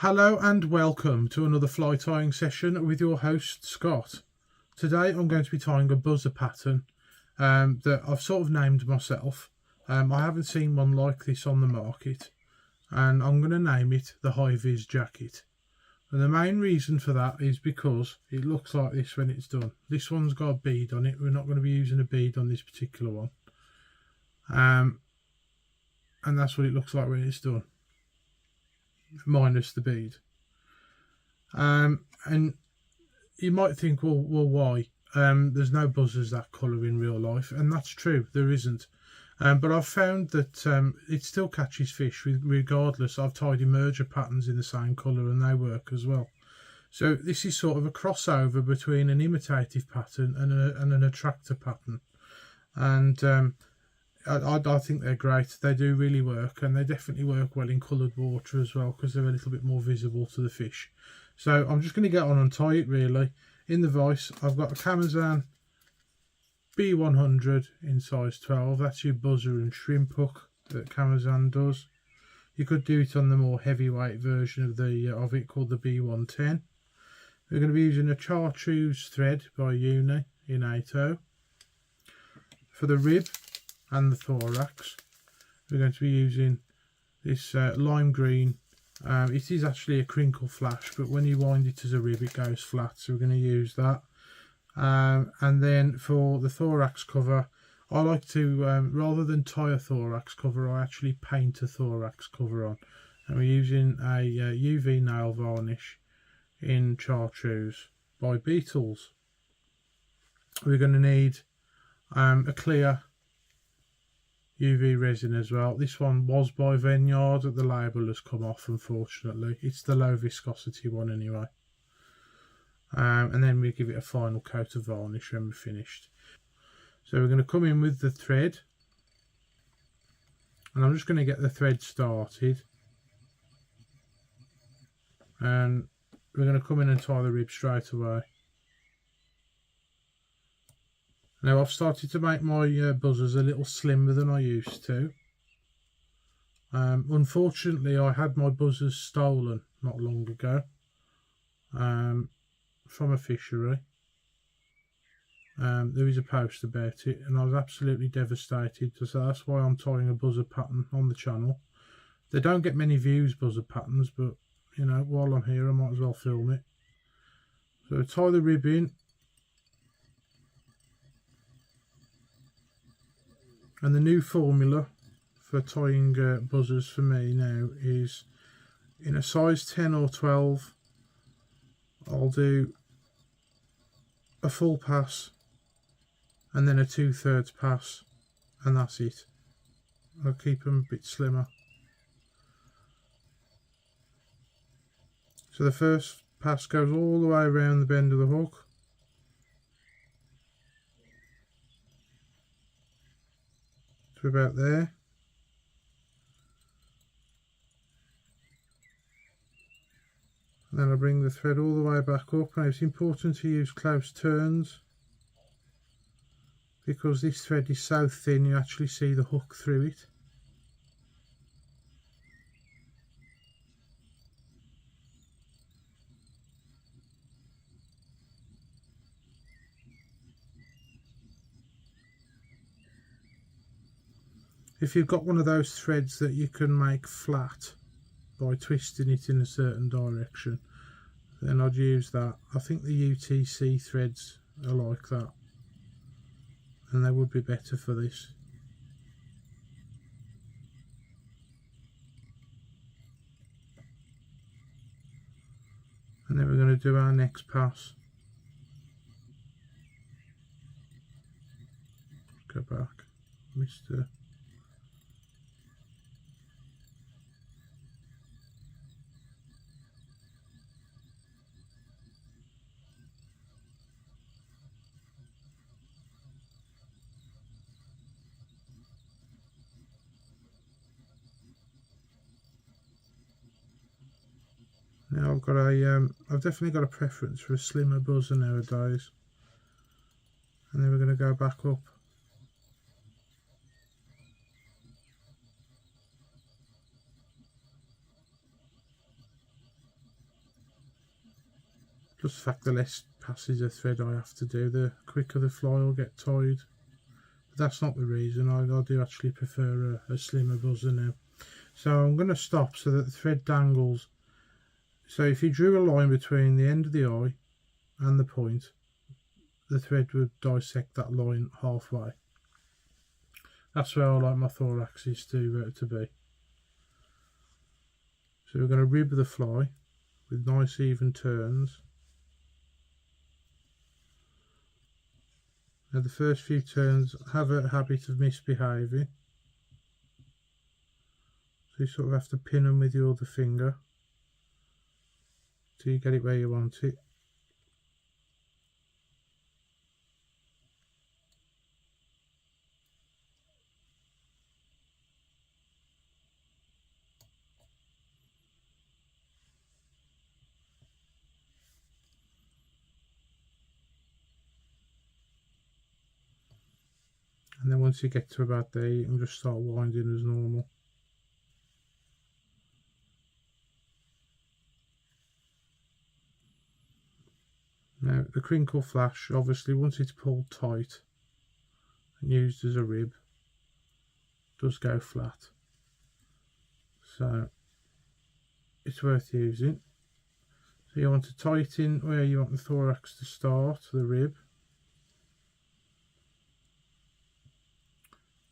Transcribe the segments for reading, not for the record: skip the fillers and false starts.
Hello and welcome to another fly tying session with your host Scott. Today I'm going to be tying a buzzer pattern that I've sort of named myself. I haven't seen one like this on the market, and I'm going to name it the Hi-Viz Jacket. And the main reason for that is because it looks like this when it's done. This one's got a bead on it. We're not going to be using a bead on this particular one. And that's what it looks like when it's done, minus the bead. And you might think, well why? There's no buzzers that colour in real life, and that's true, there isn't. But I've found that it still catches fish regardless. I've tied emerger patterns in the same colour and they work as well. So this is sort of a crossover between an imitative pattern and an attractor pattern. And I think they're great. They do really work, and they definitely work well in coloured water as well because they're a little bit more visible to the fish. So I'm just going to get on and tie it really. In the vise I've got a Camazan B100 in size 12. That's your buzzer and shrimp hook that Camazan does. You could do it on the more heavyweight version of it called the B110. We're going to be using a Chartreuse thread by Uni in 8/0. For the rib and the thorax we're going to be using this lime green. It is actually a crinkle flash, but when you wind it as a rib it goes flat, so we're going to use that. And then for the thorax cover, I like to, rather than tie a thorax cover, I actually paint a thorax cover on. And we're using a UV nail varnish in Chartreuse by Beetles. We're going to need a clear UV resin as well. This one was by Vineyard, the label has come off unfortunately. It's the low viscosity one anyway. And then we give it a final coat of varnish when we're finished. So we're going to come in with the thread, and I'm just going to get the thread started, and we're going to come in and tie the rib straight away. Now I've started to make my buzzers a little slimmer than I used to. Unfortunately I had my buzzers stolen not long ago from a fishery. There is a post about it and I was absolutely devastated, so that's why I'm tying a buzzer pattern on the channel. They don't get many views, buzzer patterns, but you know, while I'm here I might as well film it. So tie the rib in, and the new formula for tying buzzers for me now is in a size 10 or 12 I'll do a full pass and then a 2/3 pass, and that's it. I'll keep them a bit slimmer. So the first pass goes all the way around the bend of the hook, to about there. And then I bring the thread all the way back up. Now it's important to use close turns because this thread is so thin you actually see the hook through it. If you've got one of those threads that you can make flat by twisting it in a certain direction, then I'd use that. I think the UTC threads are like that, and they would be better for this. And then we're going to do our next pass. Go back, Mr. Now I've definitely got a preference for a slimmer buzzer nowadays. And then we're going to go back up. Plus the fact the less passes of thread I have to do, the quicker the fly will get tied. But that's not the reason. I do actually prefer a slimmer buzzer now. So I'm going to stop so that the thread dangles. So if you drew a line between the end of the eye and the point, the thread would dissect that line halfway. That's where I like my thoraxes to be. So we're going to rib the fly with nice even turns. Now the first few turns have a habit of misbehaving. So you sort of have to pin them with your other finger till you get it where you want it. And then once you get to about there, you can just start winding as normal. Now the crinkle flash, obviously once it's pulled tight and used as a rib, does go flat. So it's worth using. So you want to tie it in where you want the thorax to start, the rib.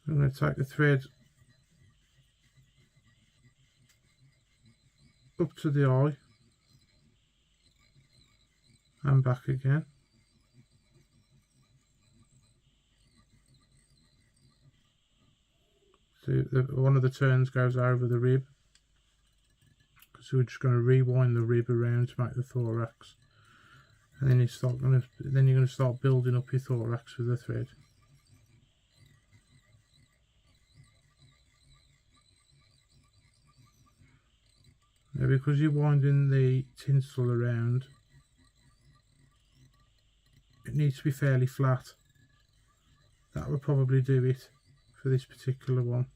I'm going to take the thread up to the eye and back again. So one of the turns goes over the rib, so we're just going to rewind the rib around to make the thorax, and then you're going to start building up your thorax with the thread. Now because you're winding the tinsel around, it needs to be fairly flat. That would probably do it for this particular one.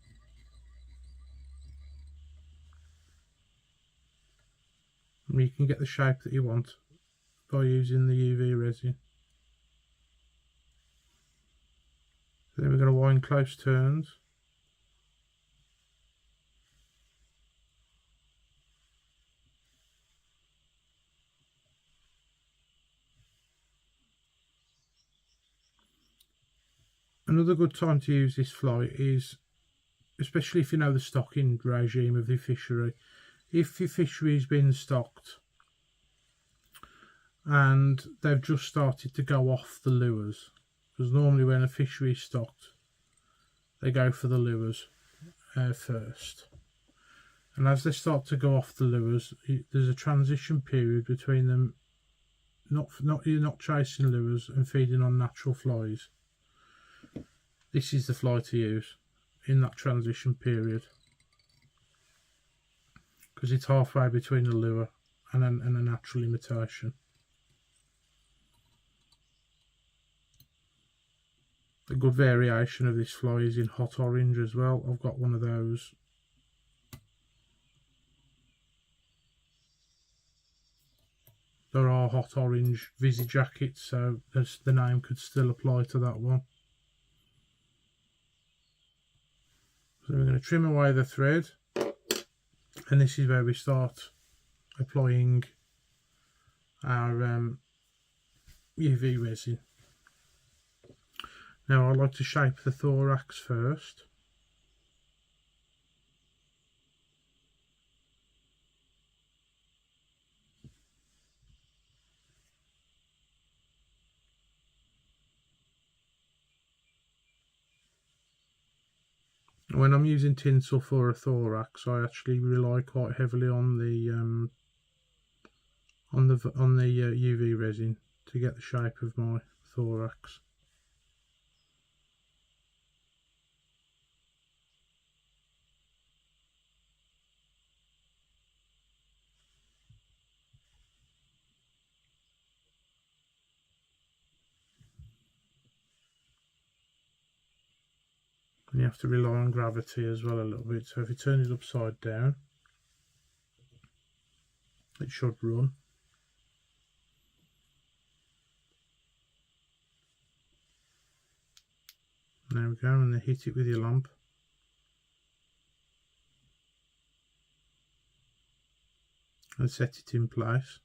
And you can get the shape that you want by using the UV resin. So then we're going to wind close turns. Another good time to use this fly is, especially if you know the stocking regime of the fishery. If your fishery has been stocked and they've just started to go off the lures, because normally when a fishery is stocked they go for the lures first, and as they start to go off the lures, there's a transition period between them you're not chasing lures and feeding on natural flies. This is the fly to use in that transition period, because it's halfway between a lure and a natural imitation. A good variation of this fly is in hot orange as well. I've got one of those. There are hot orange Hi-Viz jackets, so the name could still apply to that one. So we're going to trim away the thread, and this is where we start applying our UV resin. Now I like to shape the thorax first. When I'm using tinsel for a thorax, I actually rely quite heavily on the UV resin to get the shape of my thorax. And you have to rely on gravity as well a little bit. So if you turn it upside down, it should run. There we go, and then hit it with your lamp. And set it in place.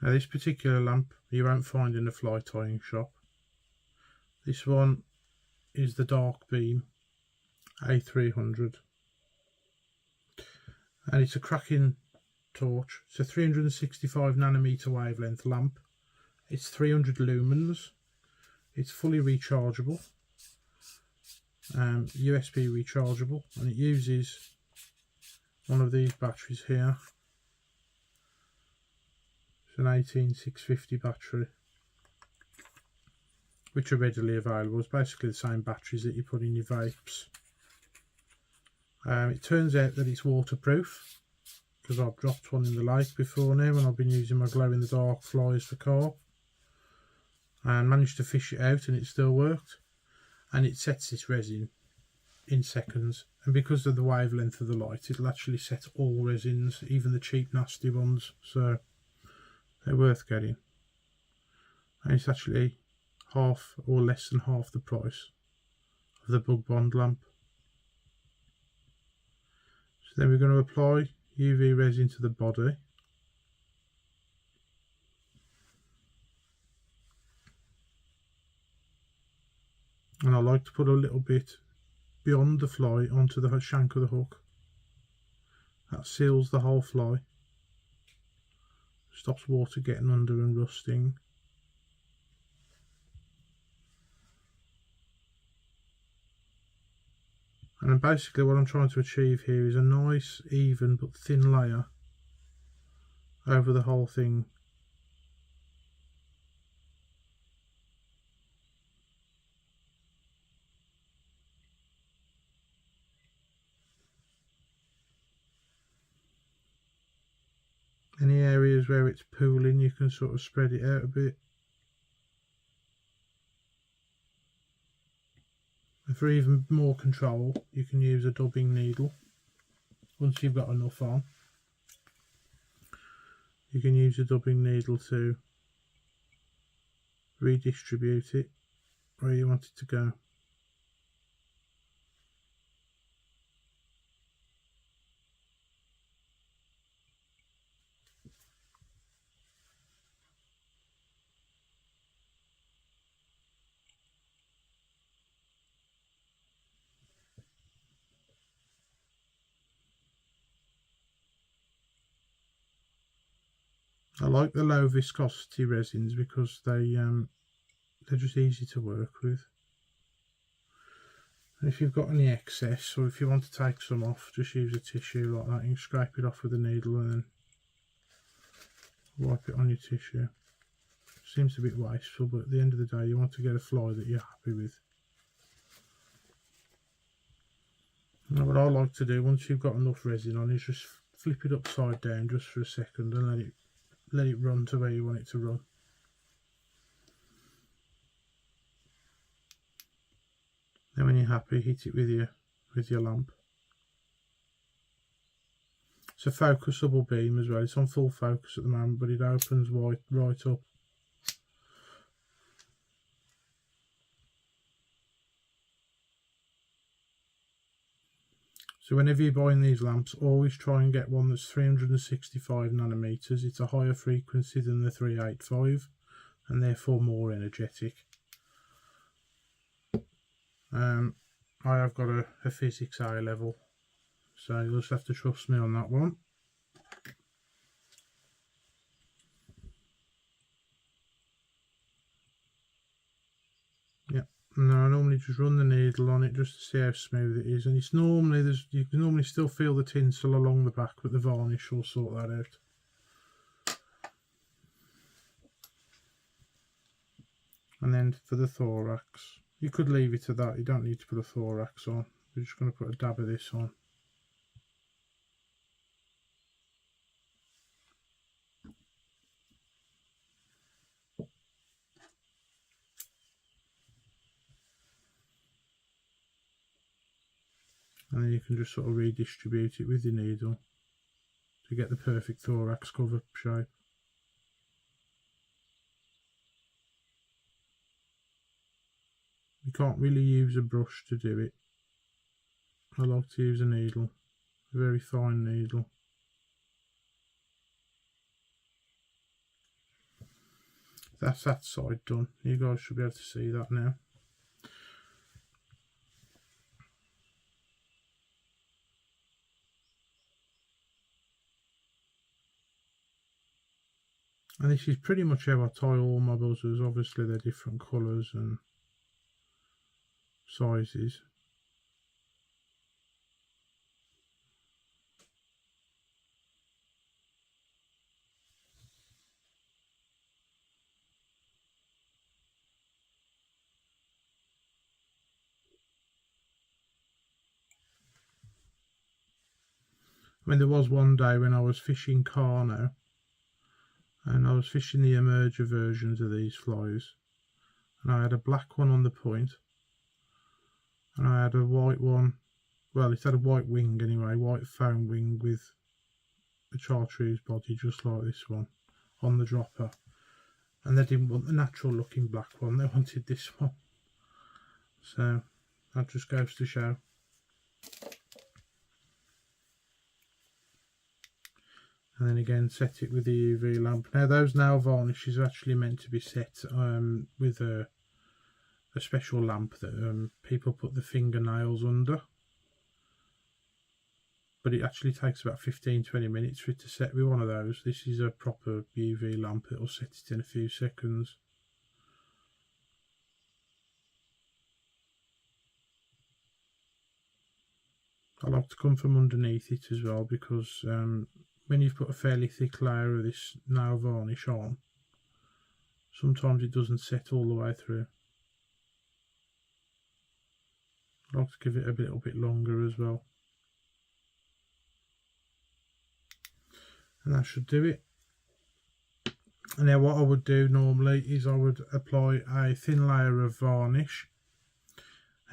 Now this particular lamp you won't find in a fly tying shop. This one is the Dark Beam A300, and it's a cracking torch. It's a 365 nanometer wavelength lamp. It's 300 lumens. It's fully rechargeable, USB rechargeable, and it uses one of these batteries here. It's an 18650 battery, which are readily available. It's basically the same batteries that you put in your vapes. It turns out that it's waterproof, because I've dropped one in the lake before now when I've been using my glow in the dark flies for carp, and managed to fish it out and it still worked. And it sets this resin in seconds, and because of the wavelength of the light, it'll actually set all resins, even the cheap nasty ones, so they're worth getting. And it's actually half or less than half the price of the Bug Bond lamp. So then we're going to apply UV resin to the body. And I like to put a little bit beyond the fly onto the shank of the hook. That seals the whole fly, stops water getting under and rusting. And basically what I'm trying to achieve here is a nice, even but thin layer over the whole thing. Any areas where it's pooling, you can sort of spread it out a bit. And for even more control, you can use a dubbing needle. Once you've got enough on, you can use a dubbing needle to redistribute it where you want it to go. I like the low viscosity resins because they're just easy to work with. And if you've got any excess, or if you want to take some off, just use a tissue like that. You can scrape it off with a needle and then wipe it on your tissue. Seems a bit wasteful, but at the end of the day you want to get a fly that you're happy with. Now what I like to do once you've got enough resin on is just flip it upside down just for a second and let it run to where you want it to run. Then when you're happy, hit it with your lamp. It's a focusable beam as well. It's on full focus at the moment, but it opens right up. So whenever you're buying these lamps, always try and get one that's 365 nanometers. It's a higher frequency than the 385 and therefore more energetic. I have got a physics A level, so you'll just have to trust me on that one. Yep. No, I normally just run the needle on it just to see how smooth it is, and it's normally you can normally still feel the tinsel along the back, but the varnish will sort that out. And then for the thorax, you could leave it at that. You don't need to put a thorax on. We're just going to put a dab of this on. And then you can just sort of redistribute it with your needle to get the perfect thorax cover shape. You can't really use a brush to do it. I like to use a needle, a very fine needle. That's that side done. You guys should be able to see that now. And this is pretty much how I tie all my buzzers. Obviously they're different colours and sizes. I mean, there was one day when I was fishing Carno, and I was fishing the emerger versions of these flies, and I had a black one on the point, and I had a white one. Well, it had a white wing anyway, white foam wing with a chartreuse body just like this one on the dropper, and they didn't want the natural looking black one, they wanted this one. So that just goes to show. And then again set it with the UV lamp. Now those nail varnishes are actually meant to be set with a special lamp that people put the fingernails under, but it actually takes about 15-20 minutes for it to set with one of those. This is a proper UV lamp, it will set it in a few seconds. I like to come from underneath it as well, because when you've put a fairly thick layer of this nail varnish on, sometimes it doesn't set all the way through. I like to give it a little bit longer as well. And that should do it. And now what I would do normally is I would apply a thin layer of varnish.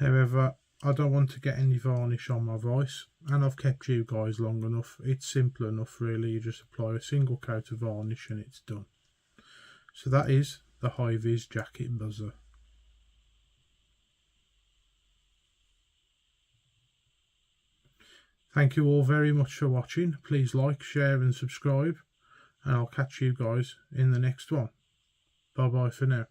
However, I don't want to get any varnish on my vise, and I've kept you guys long enough. It's simple enough really, you just apply a single coat of varnish and it's done. So that is the Hi-Viz Jacket Buzzer. Thank you all very much for watching. Please like, share and subscribe, and I'll catch you guys in the next one. Bye bye for now.